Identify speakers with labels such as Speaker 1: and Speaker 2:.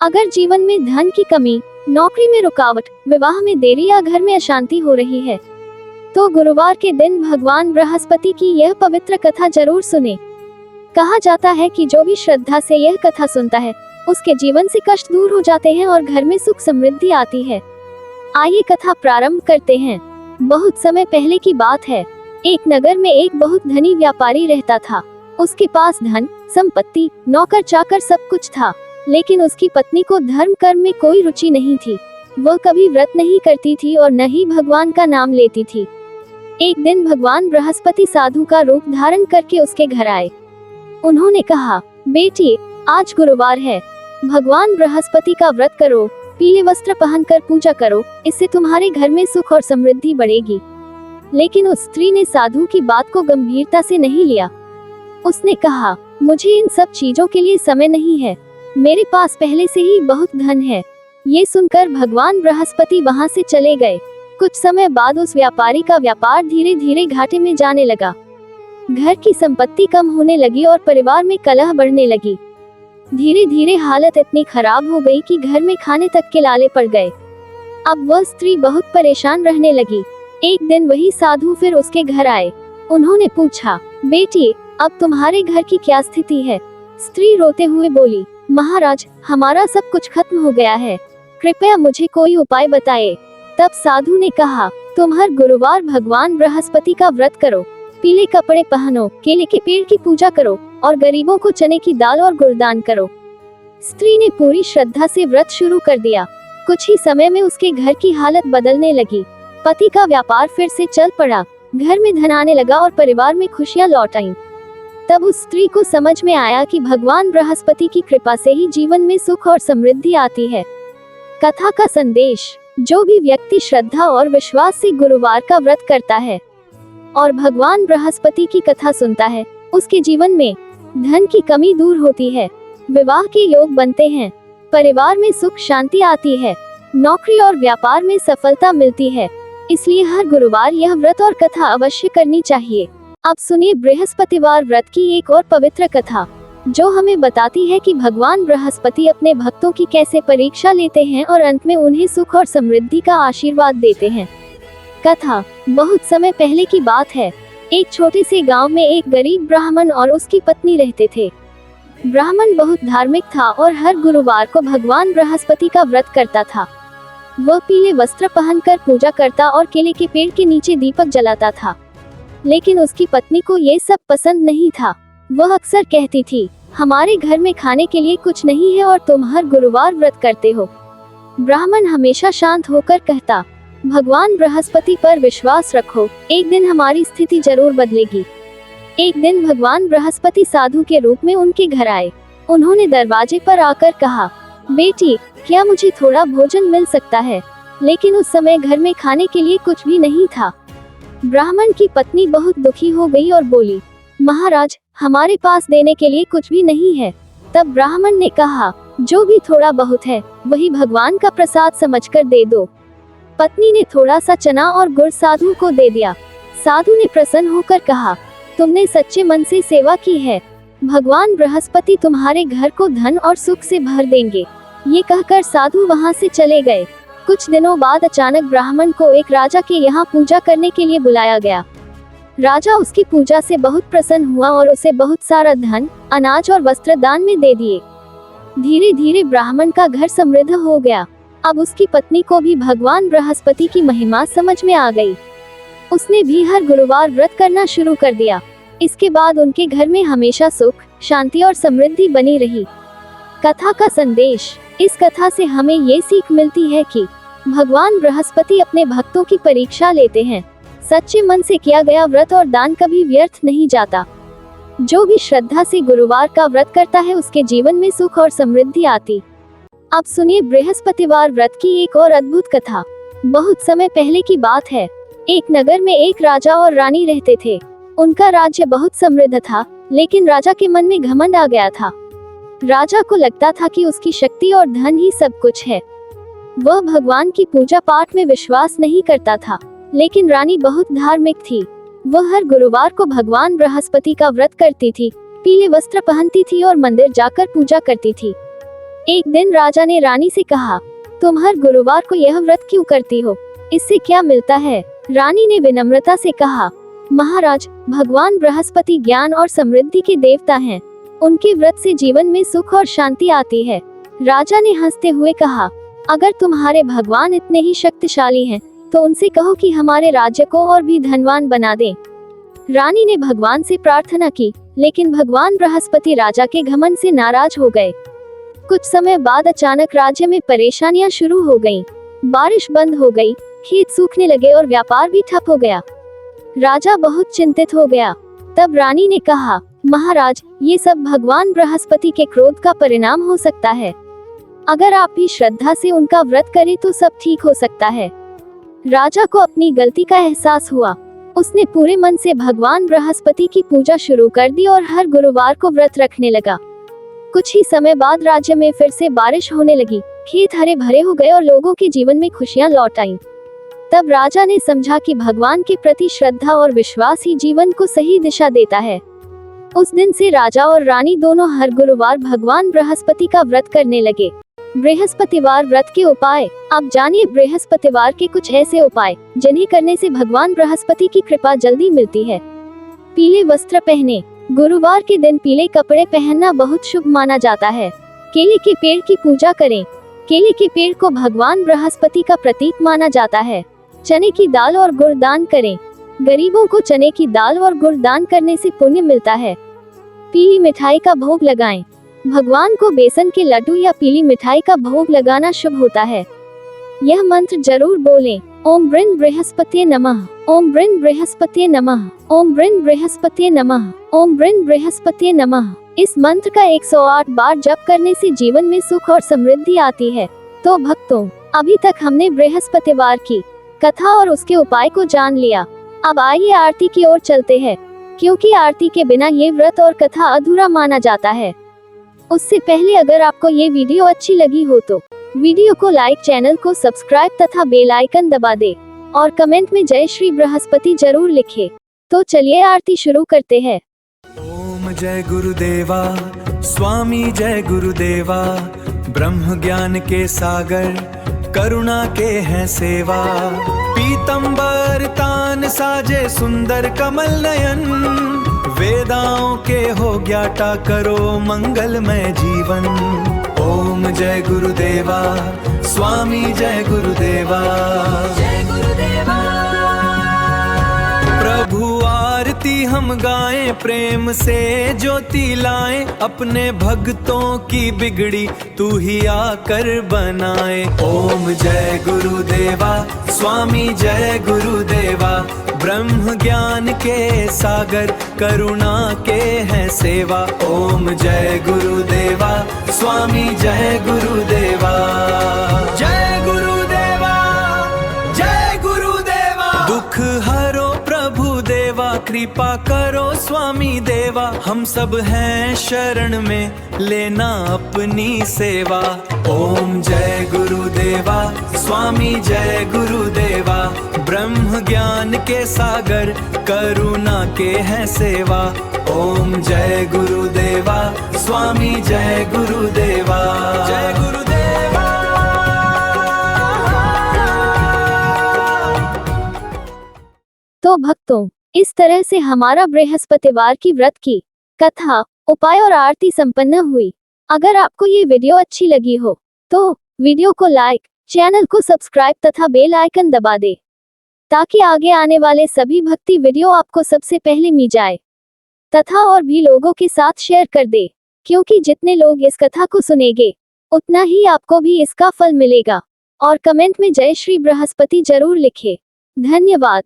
Speaker 1: अगर जीवन में धन की कमी, नौकरी में रुकावट, विवाह में देरी या घर में अशांति हो रही है, तो गुरुवार के दिन भगवान बृहस्पति की यह पवित्र कथा जरूर सुने। कहा जाता है कि जो भी श्रद्धा से यह कथा सुनता है, उसके जीवन से कष्ट दूर हो जाते हैं और घर में सुख समृद्धि आती है। आइए कथा प्रारंभ करते हैं। बहुत समय पहले की बात है। एक नगर में एक बहुत धनी व्यापारी रहता था। उसके पास धन, संपत्ति, नौकर चाकर सब कुछ था, लेकिन उसकी पत्नी को धर्म कर्म में कोई रुचि नहीं थी। वह कभी व्रत नहीं करती थी और न ही भगवान का नाम लेती थी। एक दिन भगवान बृहस्पति साधु का रूप धारण करके उसके घर आए। उन्होंने कहा, बेटी, आज गुरुवार है, भगवान बृहस्पति का व्रत करो, पीले वस्त्र पहनकर पूजा करो, इससे तुम्हारे घर में सुख और समृद्धि बढ़ेगी। लेकिन उस स्त्री ने साधु की बात को गंभीरता से नहीं लिया। उसने कहा, मुझे इन सब चीजों के लिए समय नहीं है, मेरे पास पहले से ही बहुत धन है। ये सुनकर भगवान बृहस्पति वहां से चले गए। कुछ समय बाद उस व्यापारी का व्यापार धीरे धीरे घाटे में जाने लगा। घर की संपत्ति कम होने लगी और परिवार में कलह बढ़ने लगी। धीरे धीरे हालत इतनी खराब हो गई कि घर में खाने तक के लाले पड़ गए। अब वह स्त्री बहुत परेशान रहने लगी। एक दिन वही साधु फिर उसके घर आए। उन्होंने पूछा, बेटी, अब तुम्हारे घर की क्या स्थिति है? स्त्री रोते हुए बोली, महाराज, हमारा सब कुछ खत्म हो गया है, कृपया मुझे कोई उपाय बताए। तब साधु ने कहा, तुम हर गुरुवार भगवान बृहस्पति का व्रत करो, पीले कपड़े पहनो, केले के पेड़ की पूजा करो और गरीबों को चने की दाल और गुड़ दान करो। स्त्री ने पूरी श्रद्धा से व्रत शुरू कर दिया। कुछ ही समय में उसके घर की हालत बदलने लगी। पति का व्यापार फिर से चल पड़ा, घर में धन आने लगा और परिवार में खुशियां लौट आईं। तब उस स्त्री को समझ में आया कि भगवान बृहस्पति की कृपा से ही जीवन में सुख और समृद्धि आती है। कथा का संदेश, जो भी व्यक्ति श्रद्धा और विश्वास से गुरुवार का व्रत करता है और भगवान बृहस्पति की कथा सुनता है, उसके जीवन में धन की कमी दूर होती है, विवाह के योग बनते हैं, परिवार में सुख शांति आती है, नौकरी और व्यापार में सफलता मिलती है। इसलिए हर गुरुवार यह व्रत और कथा अवश्य करनी चाहिए। अब सुनिए बृहस्पतिवार व्रत की एक और पवित्र कथा, जो हमें बताती है कि भगवान बृहस्पति अपने भक्तों की कैसे परीक्षा लेते हैं और अंत में उन्हें सुख और समृद्धि का आशीर्वाद देते हैं। कथा, बहुत समय पहले की बात है। एक छोटे से गांव में एक गरीब ब्राह्मण और उसकी पत्नी रहते थे। ब्राह्मण बहुत धार्मिक था और हर गुरुवार को भगवान बृहस्पति का व्रत करता था। वह पीले वस्त्र पहनकर पूजा करता और केले के पेड़ के नीचे दीपक जलाता था। लेकिन उसकी पत्नी को ये सब पसंद नहीं था। वह अक्सर कहती थी, हमारे घर में खाने के लिए कुछ नहीं है और तुम हर गुरुवार व्रत करते हो। ब्राह्मण हमेशा शांत होकर कहता, भगवान बृहस्पति पर विश्वास रखो, एक दिन हमारी स्थिति जरूर बदलेगी। एक दिन भगवान बृहस्पति साधु के रूप में उनके घर आए। उन्होंने दरवाजे पर आकर कहा, बेटी, क्या मुझे थोड़ा भोजन मिल सकता है? लेकिन उस समय घर में खाने के लिए कुछ भी नहीं था। ब्राह्मण की पत्नी बहुत दुखी हो गई और बोली, महाराज, हमारे पास देने के लिए कुछ भी नहीं है। तब ब्राह्मण ने कहा, जो भी थोड़ा बहुत है, वही भगवान का प्रसाद समझकर दे दो। पत्नी ने थोड़ा सा चना और गुड़ साधु को दे दिया। साधु ने प्रसन्न होकर कहा, तुमने सच्चे मन से सेवा की है, भगवान बृहस्पति तुम्हारे घर को धन और सुख से भर देंगे। ये कहकर साधु वहां से चले गए। कुछ दिनों बाद अचानक ब्राह्मण को एक राजा के यहाँ पूजा करने के लिए बुलाया गया। राजा उसकी पूजा से बहुत प्रसन्न हुआ और उसे बहुत सारा धन, अनाज और वस्त्र दान में दे दिए। धीरे धीरे ब्राह्मण का घर समृद्ध हो गया। अब उसकी पत्नी को भी भगवान बृहस्पति की महिमा समझ में आ गई। उसने भी हर गुरुवार व्रत करना शुरू कर दिया। इसके बाद उनके घर में हमेशा सुख, शांति और समृद्धि बनी रही। कथा का संदेश, इस कथा से हमें ये सीख मिलती है कि भगवान बृहस्पति अपने भक्तों की परीक्षा लेते हैं। सच्चे मन से किया गया व्रत और दान कभी व्यर्थ नहीं जाता। जो भी श्रद्धा से गुरुवार का व्रत करता है, उसके जीवन में सुख और समृद्धि आती। अब सुनिए बृहस्पतिवार व्रत की एक और अद्भुत कथा। बहुत समय पहले की बात है। एक नगर में एक राजा और रानी रहते थे। उनका राज्य बहुत समृद्ध था, लेकिन राजा के मन में घमंड आ गया था। राजा को लगता था कि उसकी शक्ति और धन ही सब कुछ है। वह भगवान की पूजा पाठ में विश्वास नहीं करता था। लेकिन रानी बहुत धार्मिक थी। वह हर गुरुवार को भगवान बृहस्पति का व्रत करती थी, पीले वस्त्र पहनती थी और मंदिर जाकर पूजा करती थी। एक दिन राजा ने रानी से कहा, तुम हर गुरुवार को यह व्रत क्यों करती हो? इससे क्या मिलता है? रानी ने विनम्रता से कहा, महाराज, भगवान बृहस्पति ज्ञान और समृद्धि के देवता हैं। उनके व्रत से जीवन में सुख और शांति आती है। राजा ने हंसते हुए कहा, अगर तुम्हारे भगवान इतने ही शक्तिशाली हैं, तो उनसे कहो कि हमारे राज्य को और भी धनवान बना दें। रानी ने भगवान से प्रार्थना की, लेकिन भगवान बृहस्पति राजा के घमंड से नाराज हो गए। कुछ समय बाद अचानक राज्य में परेशानियां शुरू हो गईं। बारिश बंद हो गई, खेत सूखने लगे और व्यापार भी ठप हो गया। राजा बहुत चिंतित हो गया। तब रानी ने कहा, महाराज, ये सब भगवान बृहस्पति के क्रोध का परिणाम हो सकता है। अगर आप भी श्रद्धा से उनका व्रत करें तो सब ठीक हो सकता है। राजा को अपनी गलती का एहसास हुआ। उसने पूरे मन से भगवान बृहस्पति की पूजा शुरू कर दी और हर गुरुवार को व्रत रखने लगा। कुछ ही समय बाद राज्य में फिर से बारिश होने लगी, खेत हरे भरे हो गए और लोगों के जीवन में खुशियां लौट आईं। तब राजा ने समझा कि भगवान के प्रति श्रद्धा और विश्वास ही जीवन को सही दिशा देता है। उस दिन से राजा और रानी दोनों हर गुरुवार भगवान बृहस्पति का व्रत करने लगे। बृहस्पतिवार व्रत के उपाय। अब जानिए बृहस्पतिवार के कुछ ऐसे उपाय जिन्हें करने से भगवान बृहस्पति की कृपा जल्दी मिलती है। पीले वस्त्र पहने। गुरुवार के दिन पीले कपड़े पहनना बहुत शुभ माना जाता है। केले के पेड़ की पूजा करें। केले के पेड़ को भगवान बृहस्पति का प्रतीक माना जाता है। चने की दाल और गुड़ दान करें। गरीबों को चने की दाल और गुड़ दान करने से पुण्य मिलता है। पीली मिठाई का भोग लगाएं। भगवान को बेसन के लड्डू या पीली मिठाई का भोग लगाना शुभ होता है। यह मंत्र जरूर बोलें, ओम ब्रह्म बृहस्पतिये नमः, ओम ब्रह्म बृहस्पतिये नमः, ओम ब्रह्म बृहस्पतिये नमः, ओम ब्रह्म बृहस्पतिये नमः। इस मंत्र का 108 बार जप करने से जीवन में सुख और समृद्धि आती है। तो भक्तों, अभी तक हमने बृहस्पतिवार की कथा और उसके उपाय को जान लिया। अब आइए आरती की ओर चलते हैं, क्योंकि आरती के बिना ये व्रत और कथा अधूरा माना जाता है। उससे पहले अगर आपको ये वीडियो अच्छी लगी हो तो वीडियो को लाइक, चैनल को सब्सक्राइब तथा बेल आइकन दबा दे और कमेंट में जय श्री बृहस्पति जरूर लिखे। तो चलिए आरती शुरू करते हैं।
Speaker 2: ओम जय गुरुदेवा, स्वामी जय गुरुदेवा, ब्रह्म ज्ञान के सागर, करुणा के हैं सेवा। पीतंबर तान साजे सुंदर कमल नयन, वेदाओं के हो ज्ञाता करो मंगलमय जीवन। ओम जय गुरुदेवा, स्वामी जय गुरुदेवा, जय गुरुदेवा। प्रभु आरती हम गाएं, प्रेम से ज्योति लाएं, अपने भक्तों की बिगड़ी तू ही आकर बनाए। ओम जय गुरुदेवा, स्वामी जय गुरुदेवा, ब्रह्म ज्ञान के सागर, करुणा के हैं सेवा। ओम जय गुरुदेवा, स्वामी जय गुरुदेवा, जय गुरुदेवा, जय गुरुदेवा। दुख हरो प्रभु देवा, कृपा करो स्वामी देवा, हम सब हैं शरण में, लेना अपनी सेवा। ओम जय गुरुदेवा, स्वामी जय गुरुदेवा, ब्रह्म ज्ञान के सागर, करुणा के हैं सेवा। ओम जय गुरुदेवा, स्वामी जय गुरुदेवा, जय गुरुदेवा।
Speaker 1: तो भक्तों, इस तरह से हमारा बृहस्पतिवार की व्रत की कथा, उपाय और आरती संपन्न हुई। अगर आपको ये वीडियो अच्छी लगी हो तो वीडियो को लाइक, चैनल को सब्सक्राइब तथा बेल आइकन दबा दे, ताकि आगे आने वाले सभी भक्ति वीडियो आपको सबसे पहले मिल जाए। तथा और भी लोगों के साथ शेयर कर दे, क्योंकि जितने लोग इस कथा को सुनेंगे उतना ही आपको भी इसका फल मिलेगा। और कमेंट में जय श्री बृहस्पति जरूर लिखे। धन्यवाद।